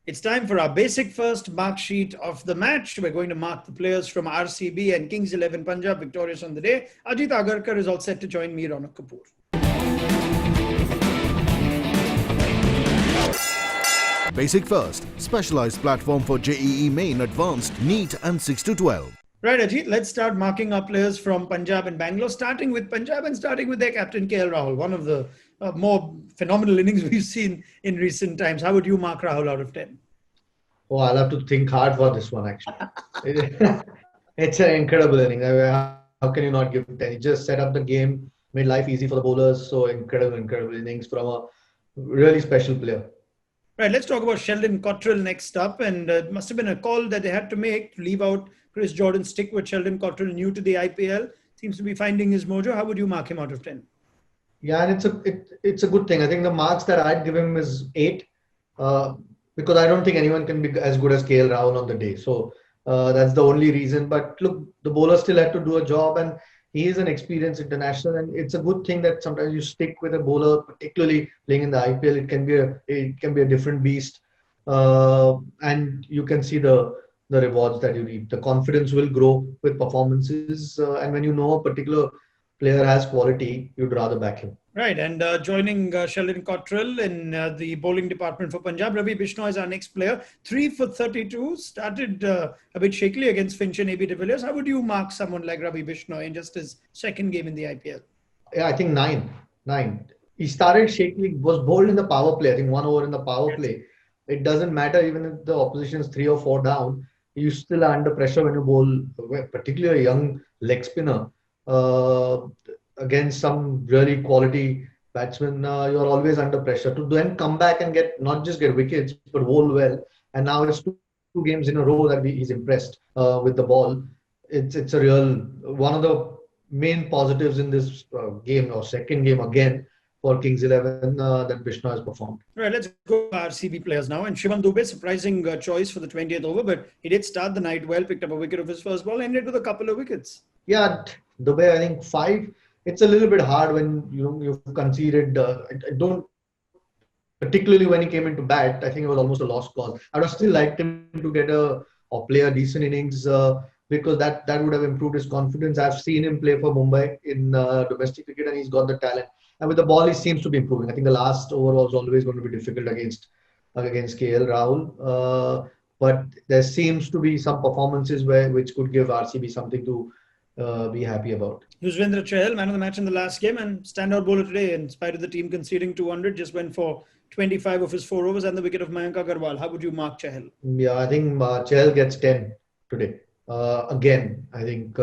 It's time for our basic first mark sheet of the match. We're going to mark the players from RCB and Kings 11 Punjab victorious on the day. Ajit Agarkar is all set to join me, Ronak Kapoor. Basic First, specialized platform for JEE Main Advanced, NEET and 6 to 12. Right, Ajit, let's start marking our players from Punjab and Bangalore, starting with Punjab and starting with their captain, KL Rahul, one of the more phenomenal innings we've seen in recent times. How would you mark Rahul out of 10? Oh, I'll have to think hard for this one, actually. It's an incredible inning. I mean, how can you not give it 10? He just set up the game, made life easy for the bowlers. So incredible innings from a really special player. Right, let's talk about Sheldon Cottrell next up. And it must have been a call that they had to make to leave out Chris Jordan, stick with Sheldon Cottrell, new to the IPL. Seems to be finding his mojo. How would you mark him out of 10? Yeah, and it's a good thing. I think the marks that I'd give him is 8. Because I don't think anyone can be as good as KL Rahul on the day. So that's the only reason. But look, the bowler still had to do a job, and he is an experienced international. And it's a good thing that sometimes you stick with a bowler, particularly playing in the IPL. It can be a different beast, and you can see the rewards that you reap. The confidence will grow with performances, and when you know a particular player has quality, you'd rather back him. Right, and joining Sheldon Cottrell in the bowling department for Punjab, Ravi Bishnoi is our next player. 3 for 32, started a bit shakily against Finch and AB de Villiers. How would you mark someone like Ravi Bishnoi in just his second game in the IPL? Yeah, I think 9. He started shakily, was bowled in the power play. I think 1 over in the power play. It doesn't matter even if the opposition is 3 or 4 down. You still are under pressure when you bowl, particularly a young leg spinner. Against some really quality batsmen, you're always under pressure to then come back and not just get wickets but bowl well. And now it's two games in a row that he's impressed with the ball. It's a real one of the main positives in this game, or second game again for Kings 11 that Bishnoi has performed. Right, let's go to RCB players now. And SHIVAM DUBE, surprising choice for the 20th over, but he did start the night well, picked up a wicket of his first ball, ended with a couple of wickets. Yeah, DUBE, I think 5. It's a little bit hard when you've conceded. I don't, particularly when he came into bat, I think it was almost a lost cause. I would have still liked him to get or play a decent innings because that would have improved his confidence. I've seen him play for Mumbai in domestic cricket, and he's got the talent. And with the ball, he seems to be improving. I think the last over was always going to be difficult against KL Rahul. But there seems to be some performances which could give RCB something to be happy about. Yuzvendra Chahal, man of the match in the last game and standout bowler today, in spite of the team conceding 200, just went for 25 of his 4 overs and the wicket of Mayank Agarwal. How would you mark Chahal? Yeah, I think Chahal gets 10 today. Again, I think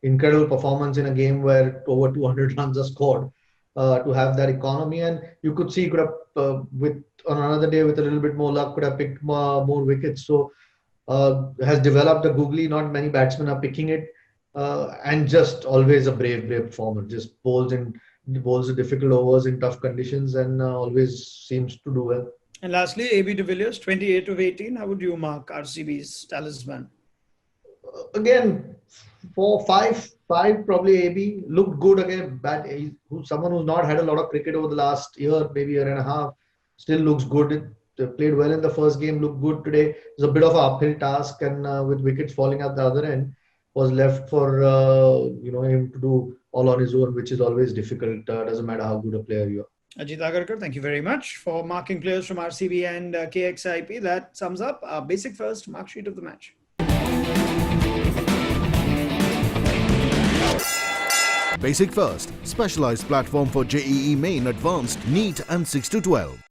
incredible performance in a game where over 200 runs are scored. To have that economy, and you could see he could have on another day with a little bit more luck could have picked more wickets. So has developed a googly. Not many batsmen are picking it. And just always a brave performer. Just bowls the difficult overs in tough conditions and always seems to do well. And lastly, AB de Villiers, 28 of 18. How would you mark RCB's talisman? Again, 4, 5 probably. AB looked good again. Someone who's not had a lot of cricket over the last year, maybe year and a half, still looks good. They played well in the first game, looked good today. It's a bit of an uphill task, and with wickets falling at the other end, was left for him to do all on his own, which is always difficult. Doesn't matter how good a player you are. Ajit Agarkar, thank you very much for marking players from RCB and KXIP. That sums up our basic first mark sheet of the match. Basic First, specialized platform for JEE Main Advanced, NEET and 6 to 12.